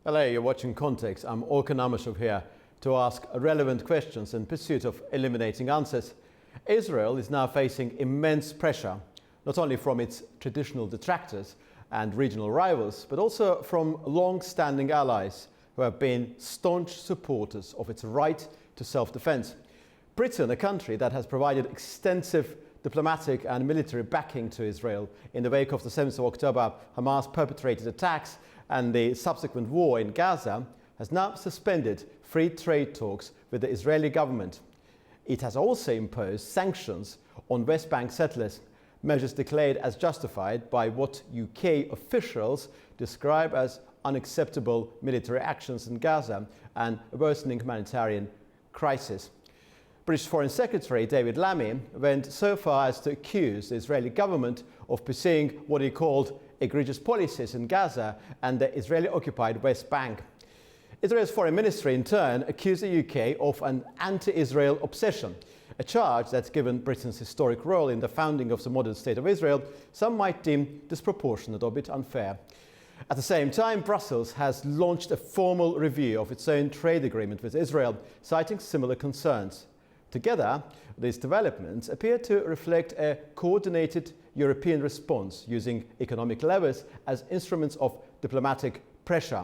Hello, you're watching Context. I'm Orkan Amashov here to ask relevant questions in pursuit of eliminating answers. Israel is now facing immense pressure, not only from its traditional detractors and regional rivals, but also from long-standing allies who have been staunch supporters of its right to self-defense. Britain, a country that has provided extensive diplomatic and military backing to Israel in the wake of the 7th of October Hamas perpetrated attacks and the subsequent war in Gaza, has now suspended free trade talks with the Israeli government. It has also imposed sanctions on West Bank settlers, measures declared as justified by what UK officials describe as unacceptable military actions in Gaza and a worsening humanitarian crisis. British Foreign Secretary David Lammy went so far as to accuse the Israeli government of pursuing what he called egregious policies in Gaza and the Israeli-occupied West Bank. Israel's foreign ministry, in turn, accused the UK of an anti-Israel obsession, a charge that's given Britain's historic role in the founding of the modern state of Israel, some might deem disproportionate or a bit unfair. At the same time, Brussels has launched a formal review of its own trade agreement with Israel, citing similar concerns. Together, these developments appear to reflect a coordinated European response using economic levers as instruments of diplomatic pressure.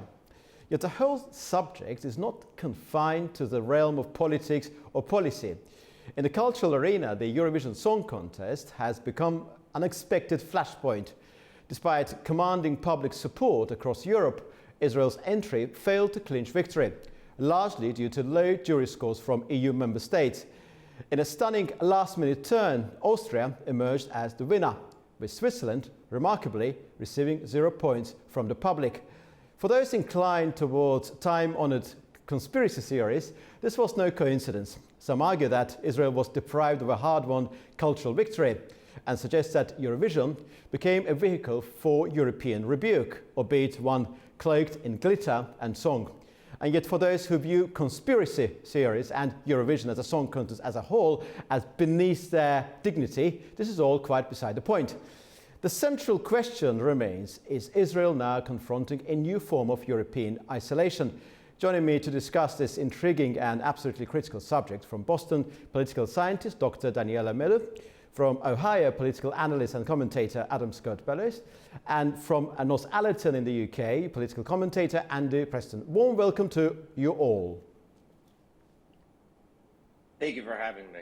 Yet the whole subject is not confined to the realm of politics or policy. In the cultural arena, the Eurovision Song Contest has become an unexpected flashpoint. Despite commanding public support across Europe, Israel's entry failed to clinch victory, largely due to low jury scores from EU member states. In a stunning last-minute turn, Austria emerged as the winner, with Switzerland, remarkably, receiving 0 points from the public. For those inclined towards time-honoured conspiracy theories, this was no coincidence. Some argue that Israel was deprived of a hard-won cultural victory and suggest that Eurovision became a vehicle for European rebuke, albeit one cloaked in glitter and song. And yet for those who view conspiracy theories and Eurovision as a song contest as a whole as beneath their dignity, this is all quite beside the point. The central question remains, is Israel now confronting a new form of European isolation? Joining me to discuss this intriguing and absolutely critical subject from Boston, political scientist Dr. Daniela Miller, from Ohio, political analyst and commentator Adam Scott Bellows, and from North Allerton in the UK, political commentator Andy Preston. Warm welcome to you all. Thank you for having me.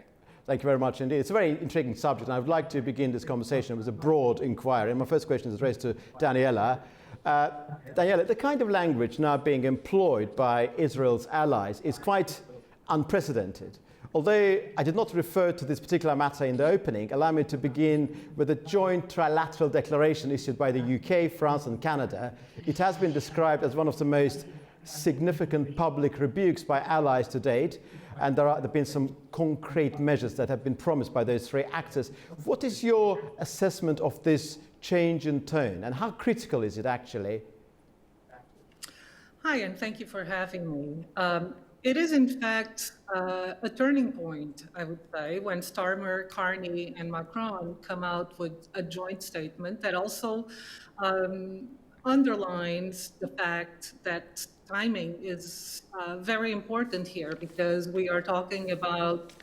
Thank you very much indeed. It's a very intriguing subject, and I would like to begin this conversation with a broad inquiry. And my first question is raised to Daniela. Daniela, the kind of language now being employed by Israel's allies is quite unprecedented. Although I did not refer to this particular matter in the opening, allow me to begin with a joint trilateral declaration issued by the UK, France and Canada. It has been described as one of the most significant public rebukes by allies to date, and there have been some concrete measures that have been promised by those three actors. What is your assessment of this change in tone, and how critical is it actually? Hi, and thank you for having me. It is, in fact, a turning point, I would say, when Starmer, Carney, and Macron come out with a joint statement that also underlines the fact that timing is very important here, because we are talking about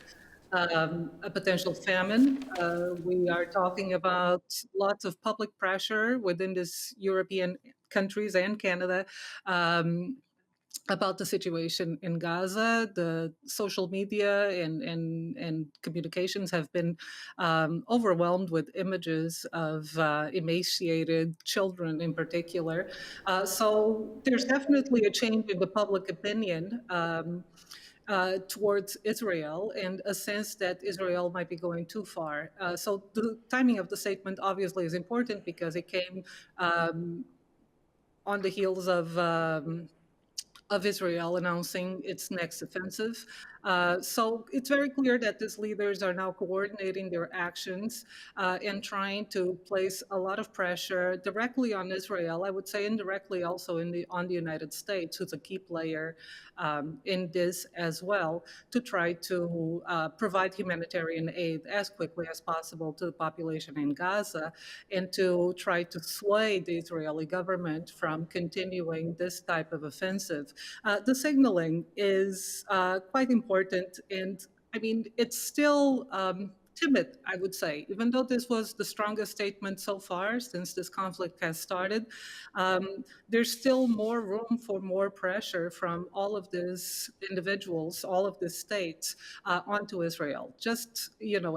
a potential famine. We are talking about lots of public pressure within this European countries and Canada about the situation in Gaza. The social media and communications have been overwhelmed with images of emaciated children in particular. So there's definitely a change in the public opinion towards Israel, and a sense that Israel might be going too far. So the timing of the statement obviously is important, because it came on the heels of Israel announcing its next offensive. So it's very clear that these leaders are now coordinating their actions and trying to place a lot of pressure directly on Israel. I would say indirectly also on the United States, who's a key player in this as well, to try to provide humanitarian aid as quickly as possible to the population in Gaza, and to try to sway the Israeli government from continuing this type of offensive. The signaling is quite important, and I mean, it's still timid, I would say, even though this was the strongest statement so far since this conflict has started. There's still more room for more pressure from all of these individuals, all of these states onto Israel. Just,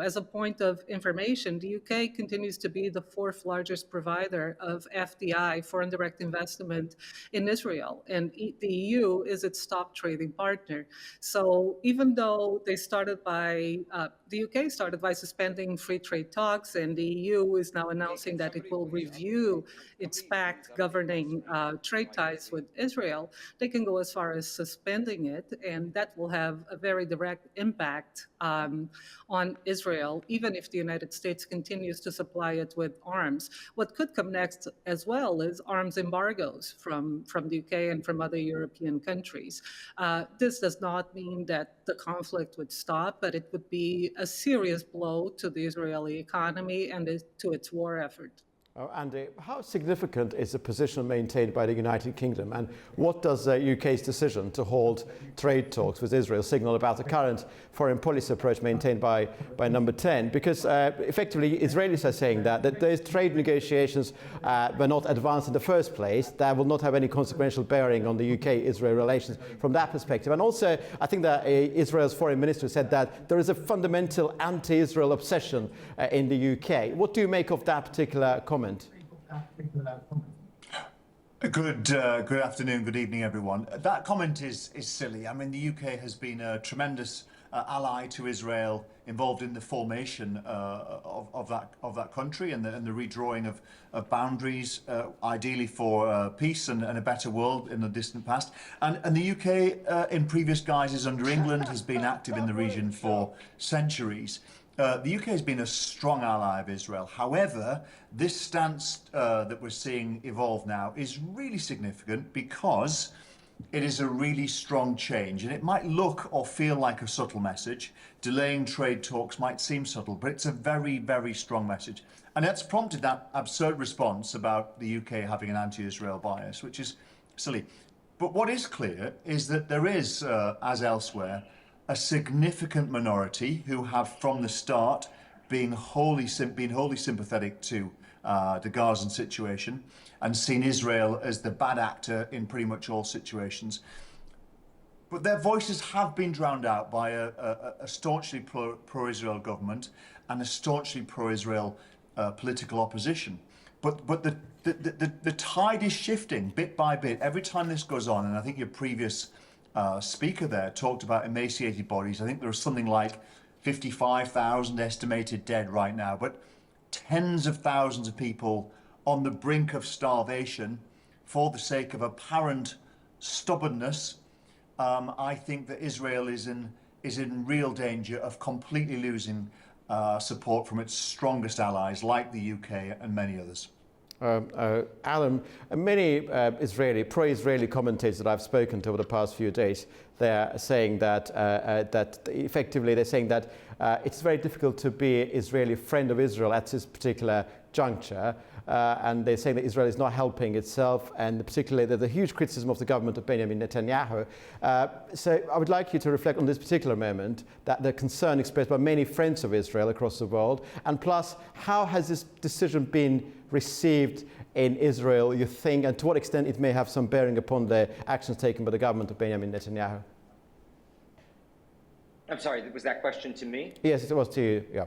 as a point of information, the UK continues to be the fourth largest provider of FDI, foreign direct investment, in Israel, and the EU is its top trading partner. So even though the UK started by suspending free trade talks, and the EU is now announcing that it will review its pact governing trade ties with Israel, they can go as far as suspending it, and that will have a very direct impact on Israel, even if the United States continues to supply it with arms. What could come next as well is arms embargoes from the UK and from other European countries. This does not mean that the conflict would stop, but it would be a serious blow to the Israeli economy and to its war effort. Andy, how significant is the position maintained by the United Kingdom, and what does the UK's decision to hold trade talks with Israel signal about the current foreign policy approach maintained by Number 10? Because effectively Israelis are saying that those trade negotiations were not advanced in the first place. That will not have any consequential bearing on the UK-Israel relations from that perspective. And also, I think that Israel's foreign minister said that there is a fundamental anti-Israel obsession in the UK. What do you make of that particular comment? Good afternoon, good evening, everyone. That comment is silly. I mean, the UK has been a tremendous ally to Israel, involved in the formation of that country and the redrawing of boundaries, ideally for peace and a better world in the distant past. And the UK, in previous guises under England, has been active in the region for centuries. The UK has been a strong ally of Israel. However, this stance that we're seeing evolve now is really significant because it is a really strong change, and it might look or feel like a subtle message. Delaying trade talks might seem subtle, but it's a very, very strong message. And that's prompted that absurd response about the UK having an anti-Israel bias, which is silly. But what is clear is that there is, as elsewhere, a significant minority who have from the start been wholly sympathetic to the Gazan situation and seen Israel as the bad actor in pretty much all situations. But their voices have been drowned out by a staunchly pro-Israel government and a staunchly pro-Israel political opposition. But the tide is shifting bit by bit every time this goes on, and I think your previous speaker there talked about emaciated bodies. I think there are something like 55,000 estimated dead right now, but tens of thousands of people on the brink of starvation for the sake of apparent stubbornness. I think that Israel is in real danger of completely losing support from its strongest allies like the UK and many others. Alan, many pro-Israeli commentators that I've spoken to over the past few days, they're saying that effectively they're saying that it's very difficult to be an Israeli friend of Israel at this particular juncture, and they're saying that Israel is not helping itself, and particularly there's a huge criticism of the government of Benjamin Netanyahu. So I would like you to reflect on this particular moment, that the concern expressed by many friends of Israel across the world, and plus how has this decision been received in Israel, you think, and to what extent it may have some bearing upon the actions taken by the government of Benjamin Netanyahu? I'm sorry, was that question to me? Yes, it was to you, yeah.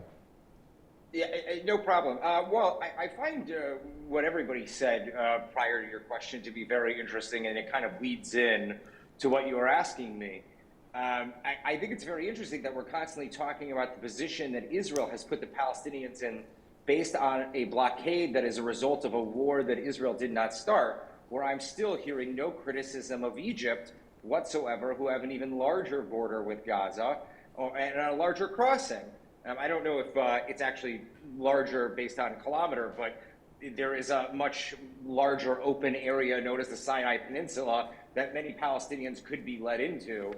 Yeah, no problem. Well, I find what everybody said prior to your question to be very interesting, and it kind of leads in to what you were asking me. I think it's very interesting that we're constantly talking about the position that Israel has put the Palestinians in based on a blockade that is a result of a war that Israel did not start, where I'm still hearing no criticism of Egypt whatsoever who have an even larger border with Gaza and a larger crossing. I don't know if it's actually larger based on kilometer, but there is a much larger open area known as the Sinai Peninsula that many Palestinians could be led into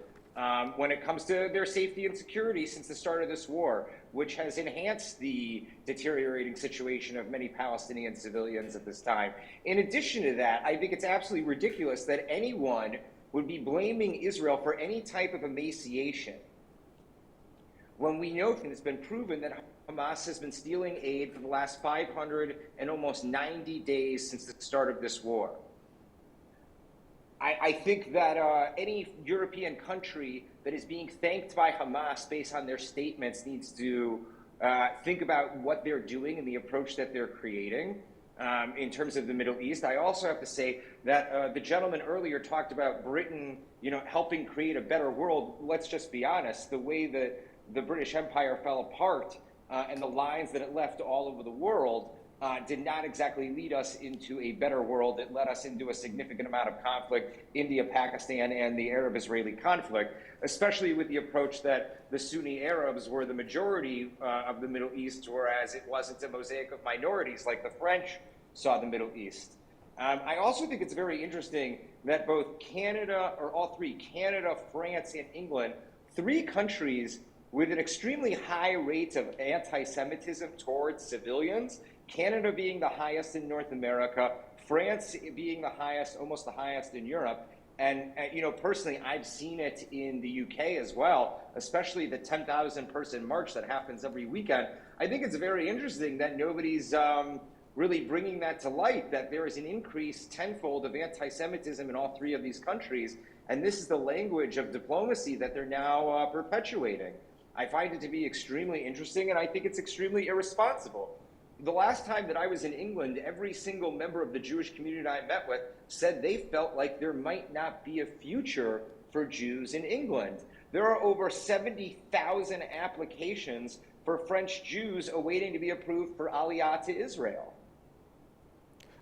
when it comes to their safety and security since the start of this war, which has enhanced the deteriorating situation of many Palestinian civilians at this time. In addition to that, I think it's absolutely ridiculous that anyone would be blaming Israel for any type of emaciation when we know that it's been proven that Hamas has been stealing aid for the last 590 days since the start of this war. I think that any European country that is being thanked by Hamas based on their statements needs to think about what they're doing and the approach that they're creating in terms of the Middle East. I also have to say that the gentleman earlier talked about Britain, helping create a better world. Let's just be honest, the way that the British Empire fell apart and the lines that it left all over the world did not exactly lead us into a better world. It led us into a significant amount of conflict, India, Pakistan, and the Arab-Israeli conflict, especially with the approach that the Sunni Arabs were the majority of the Middle East, whereas it wasn't a mosaic of minorities like the French saw the Middle East. I also think it's very interesting that both Canada, or all three, Canada, France, and England, three countries with an extremely high rate of anti-Semitism towards civilians, Canada being the highest in North America, France being the highest, almost the highest in Europe. And personally, I've seen it in the UK as well, especially the 10,000 person march that happens every weekend. I think it's very interesting that nobody's really bringing that to light, that there is an increase tenfold of anti-Semitism in all three of these countries. And this is the language of diplomacy that they're now perpetuating. I find it to be extremely interesting, and I think it's extremely irresponsible. The last time that I was in England, every single member of the Jewish community I met with said they felt like there might not be a future for Jews in England. There are over 70,000 applications for French Jews awaiting to be approved for Aliyah to Israel.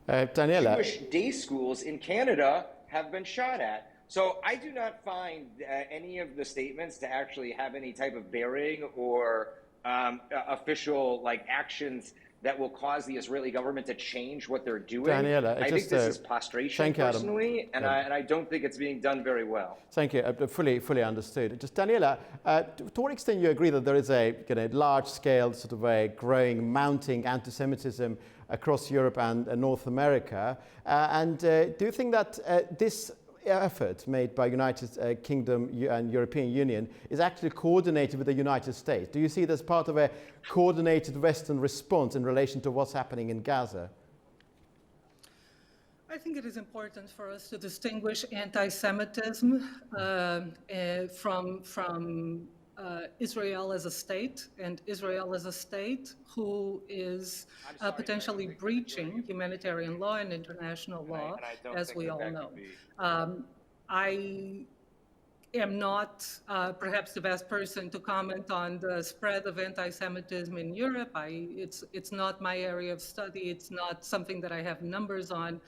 Daniela. Jewish day schools in Canada have been shot at. So I do not find any of the statements to actually have any type of bearing or official actions that will cause the Israeli government to change what they're doing. Daniela, I think this is prostration personally, and I don't think it's being done very well. Thank you. Fully understood. Just Daniela, to what extent you agree that there is a large-scale sort of a growing, mounting anti-Semitism across Europe and North America, and do you think that this effort made by United Kingdom and European Union is actually coordinated with the United States? Do you see it as part of a coordinated Western response in relation to what's happening in Gaza? I think it is important for us to distinguish anti-Semitism from Israel as a state, and Israel as a state who is potentially breaching humanitarian law and international law, as we all know. I am not perhaps the best person to comment on the spread of anti-Semitism in Europe. It's not my area of study. It's not something that I have numbers on,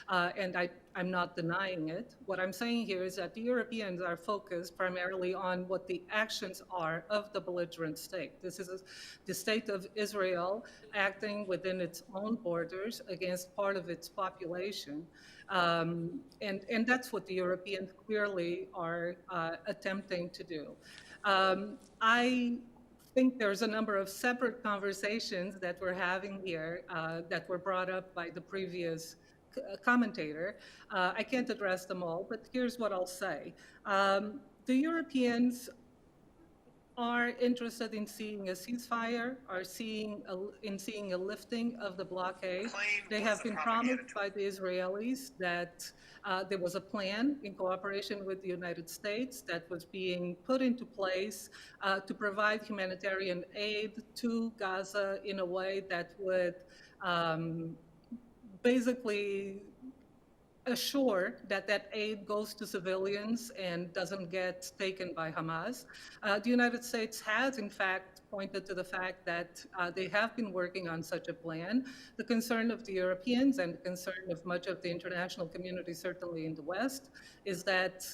and I'm not denying it. What I'm saying here is that the Europeans are focused primarily on what the actions are of the belligerent state. This is the state of Israel acting within its own borders against part of its population. And that's what the Europeans clearly are attempting to do. I think there's a number of separate conversations that we're having here that were brought up by the previous commentator. I can't address them all, but here's what I'll say. The Europeans are interested in seeing a ceasefire, are seeing a lifting of the blockade. They have been promised by the Israelis that there was a plan in cooperation with the United States that was being put into place to provide humanitarian aid to Gaza in a way that would basically assure that that aid goes to civilians and doesn't get taken by Hamas. The United States has, in fact, pointed to the fact that they have been working on such a plan. The concern of the Europeans and the concern of much of the international community, certainly in the West, is that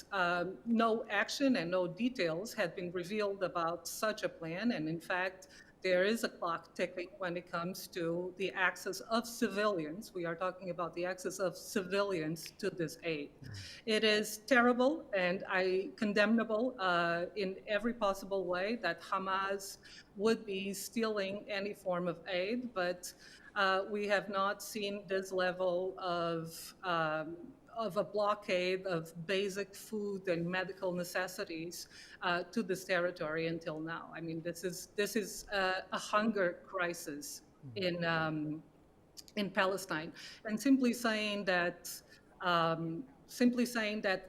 no action and no details had been revealed about such a plan. And in fact, there is a clock ticking when it comes to the access of civilians. We are talking about the access of civilians to this aid. It is terrible and condemnable in every possible way that Hamas would be stealing any form of aid, but we have not seen this level of a blockade of basic food and medical necessities to this territory until now. I mean, this is a hunger crisis in Palestine, and simply saying that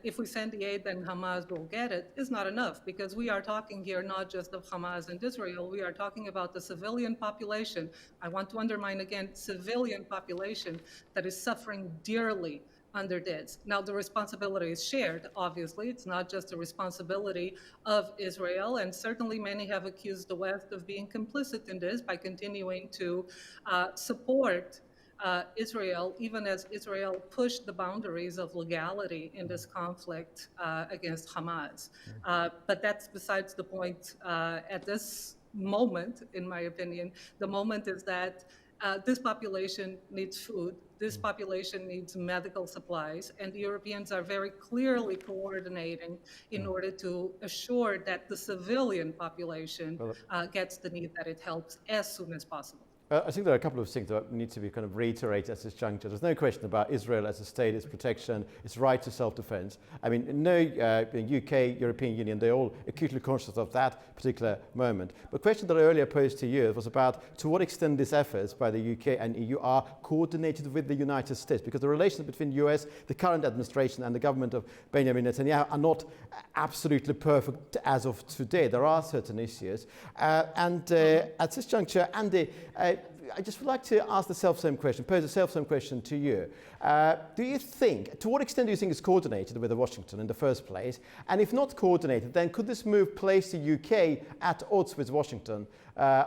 if we send the aid, then Hamas will get it is not enough, because we are talking here not just of Hamas and Israel, we are talking about the civilian population. I want to underline again, civilian population that is suffering dearly under this. Now, the responsibility is shared, obviously. It's not just a responsibility of Israel, and certainly many have accused the West of being complicit in this by continuing to support Israel, even as Israel pushed the boundaries of legality in this conflict against Hamas. But that's besides the point at this moment, in my opinion. The moment is that this population needs food, this population needs medical supplies, and the Europeans are very clearly coordinating in order to assure that the civilian population gets the need that it helps as soon as possible. I think there are a couple of things that need to be kind of reiterated at this juncture. There's no question about Israel as a state, its protection, its right to self-defense. I mean, no UK, European Union, they're all acutely conscious of that particular moment. But the question that I earlier posed to you was about to what extent these efforts by the UK and EU are coordinated with the United States, because the relations between the US, the current administration, and the government of Benjamin Netanyahu are not absolutely perfect as of today. There are certain issues. At this juncture, Andy, I just would like to ask the self-same question, pose the self-same question to you. Do you think, to what extent do you think it's coordinated with Washington in the first place? And if not coordinated, then could this move place the UK at odds with Washington?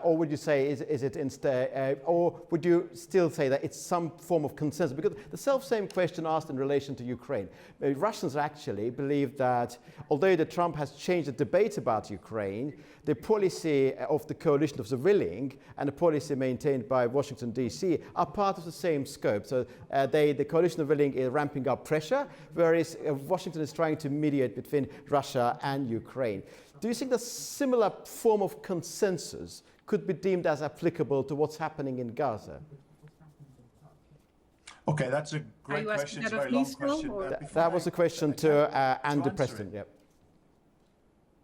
Or would you say, is it instead, or would you still say that it's some form of consensus? Because the self-same question asked in relation to Ukraine. Russians actually believe that although Trump has changed the debate about Ukraine, the policy of the coalition of the willing and the policy maintained by Washington, D.C. are part of the same scope. So the coalition of willing is ramping up pressure, whereas Washington is trying to mediate between Russia and Ukraine. Do you think a similar form of consensus could be deemed as applicable to what's happening in Gaza? Okay, that's a great question. It's a very long question. That was a question to Andy Preston. Yep.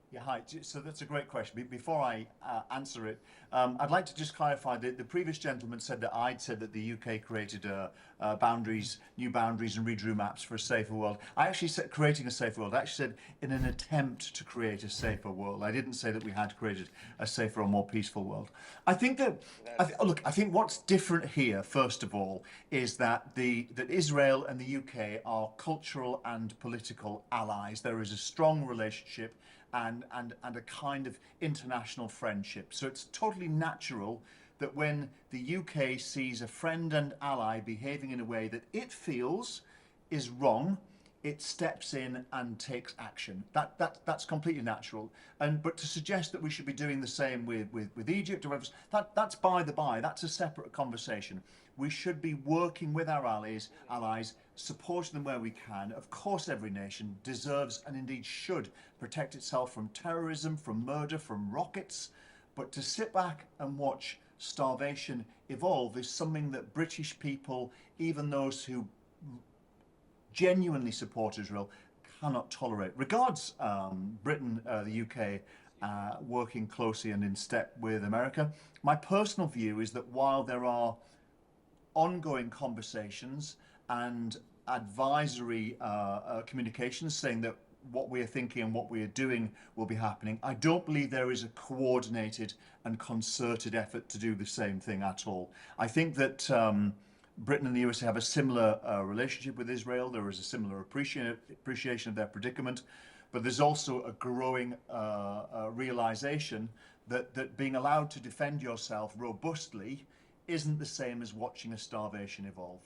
Yeah, hi. So that's a great question. Before I answer it, I'd like to just clarify that the previous gentleman said that I'd said that the UK created new boundaries and redrew maps for a safer world. I actually said creating a safer world. I actually said in an attempt to create a safer world. I didn't say that we had created a safer or more peaceful world. I think that, I think what's different here, first of all, is that that Israel and the UK are cultural and political allies. There is a strong relationship and a kind of international friendship. So it's totally natural that when the UK sees a friend and ally behaving in a way that it feels is wrong, it steps in and takes action. That's completely natural. But to suggest that we should be doing the same with Egypt or whatever, that's by the by. That's a separate conversation. We should be working with our allies, supporting them where we can. Of course, every nation deserves and indeed should protect itself from terrorism, from murder, from rockets. But to sit back and watch starvation evolve is something that British people, even those who genuinely support Israel, cannot tolerate. Regards Britain, the UK, working closely and in step with America. My personal view is that while there are ongoing conversations and advisory communications saying that what we are thinking and what we are doing will be happening, I don't believe there is a coordinated and concerted effort to do the same thing at all. I think that Britain and the USA have a similar relationship with Israel. There is a similar appreciation of their predicament, but there's also a growing realization that being allowed to defend yourself robustly isn't the same as watching a starvation evolve.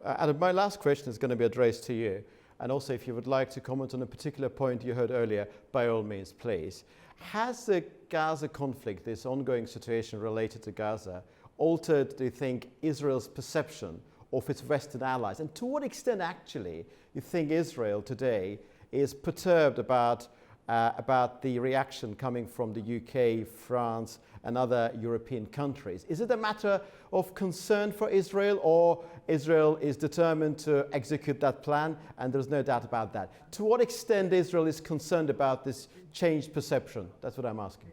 Adam, my last question is going to be addressed to you. And also, if you would like to comment on a particular point you heard earlier, by all means, please. Has the Gaza conflict, this ongoing situation related to Gaza, altered, do you think, Israel's perception of its Western allies? And to what extent, actually, you think Israel today is perturbed about the reaction coming from the UK, France, and other European countries? Is it a matter of concern for Israel, or Israel is determined to execute that plan, and there's no doubt about that? To what extent Israel is concerned about this changed perception? That's what I'm asking.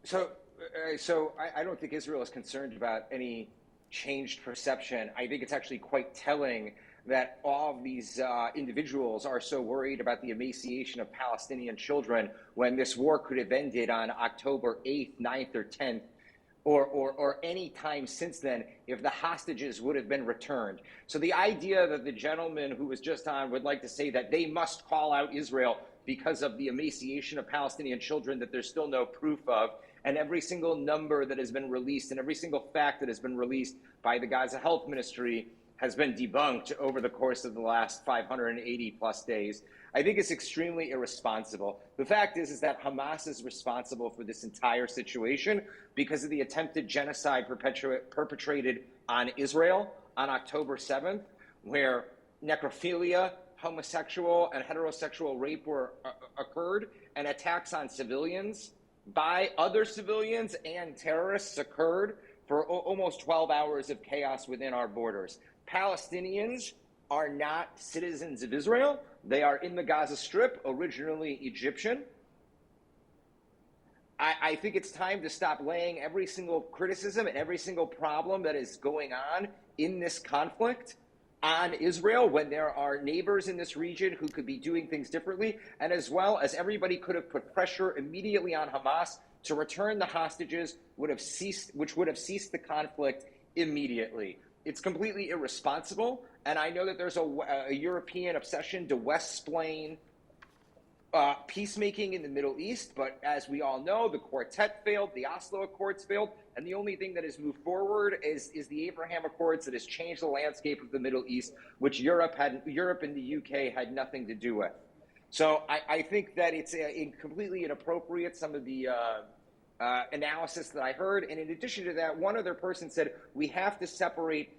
So I don't think Israel is concerned about any changed perception. I think it's actually quite telling that all of these individuals are so worried about the emaciation of Palestinian children when this war could have ended on October 8th, 9th, or 10th, or any time since then if the hostages would have been returned. So the idea that the gentleman who was just on would like to say that they must call out Israel because of the emaciation of Palestinian children that there's still no proof of, and every single number that has been released and every single fact that has been released by the Gaza Health Ministry has been debunked over the course of the last 580 plus days, I think it's extremely irresponsible. The fact is that Hamas is responsible for this entire situation because of the attempted genocide perpetrated on Israel on October 7th, where necrophilia, homosexual and heterosexual rape occurred, and attacks on civilians by other civilians and terrorists occurred for almost 12 hours of chaos within our borders. Palestinians are not citizens of Israel. They are in the Gaza Strip, originally Egyptian. I think it's time to stop laying every single criticism and every single problem that is going on in this conflict on Israel when there are neighbors in this region who could be doing things differently, and as well as everybody could have put pressure immediately on Hamas to return the hostages, which would have ceased the conflict immediately. It's completely irresponsible, and I know that there's a European obsession to West-splain peacemaking in the Middle East, but as we all know, the quartet failed, the Oslo Accords failed, and the only thing that has moved forward is the Abraham Accords that has changed the landscape of the Middle East, which Europe and the UK had nothing to do with. So I think that it's completely inappropriate, some of the analysis that I heard. And in addition to that, one other person said we have to separate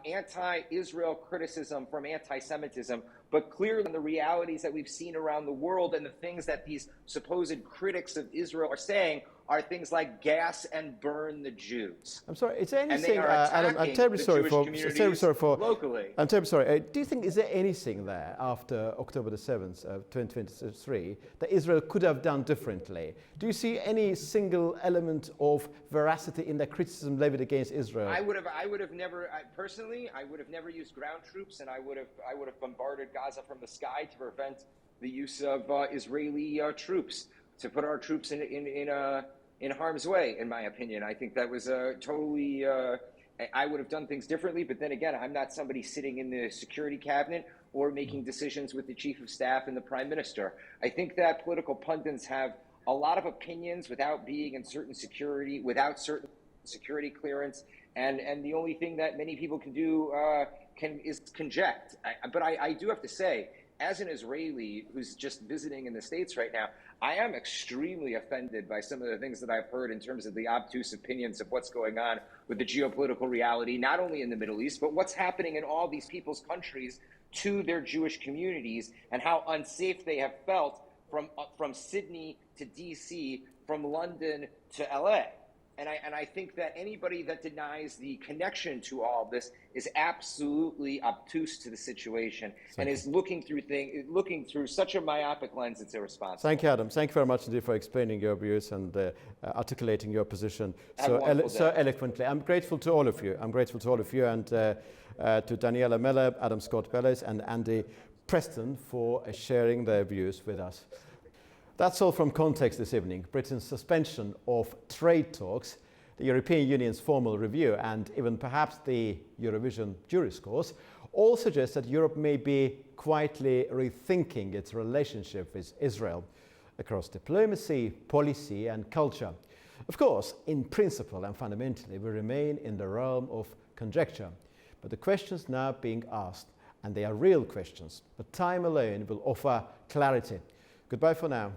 anti-Israel criticism from anti-Semitism, but clearly the realities that we've seen around the world and the things that these supposed critics of Israel are saying are things like gas and burn the Jews. I'm sorry, is there anything, Adam, I'm terribly sorry for locally. I'm terribly sorry. Do you think, is there anything there after October the 7th, 2023, that Israel could have done differently? Do you see any single element of veracity in the criticism levied against Israel? I would have never used ground troops, and I would have bombarded Gaza from the sky to prevent the use of Israeli troops, to put our troops in harm's way, in my opinion. I think that was totally, I would have done things differently, but then again, I'm not somebody sitting in the security cabinet or making decisions with the chief of staff and the prime minister. I think that political pundits have a lot of opinions without being in certain security clearance, and the only thing that many people can do is conject. But I do have to say, as an Israeli who's just visiting in the States right now, I am extremely offended by some of the things that I've heard in terms of the obtuse opinions of what's going on with the geopolitical reality, not only in the Middle East, but what's happening in all these people's countries to their Jewish communities, and how unsafe they have felt from Sydney to DC, from London to LA. And I think that anybody that denies the connection to all of this is absolutely obtuse to the situation and is looking through such a myopic lens. It's irresponsible. Thank you, Adam. Thank you very much indeed for explaining your views and articulating your position so eloquently. I'm grateful to all of you. And to Daniela Miller, Adam Scott Bellis, and Andy Preston for sharing their views with us. That's all from Context this evening. Britain's suspension of trade talks, the European Union's formal review, and even perhaps the Eurovision jury scores all suggest that Europe may be quietly rethinking its relationship with Israel. across diplomacy, policy and culture. Of course, in principle and fundamentally, we remain in the realm of conjecture, but the questions now being asked, and they are real questions, but time alone will offer clarity. Goodbye for now.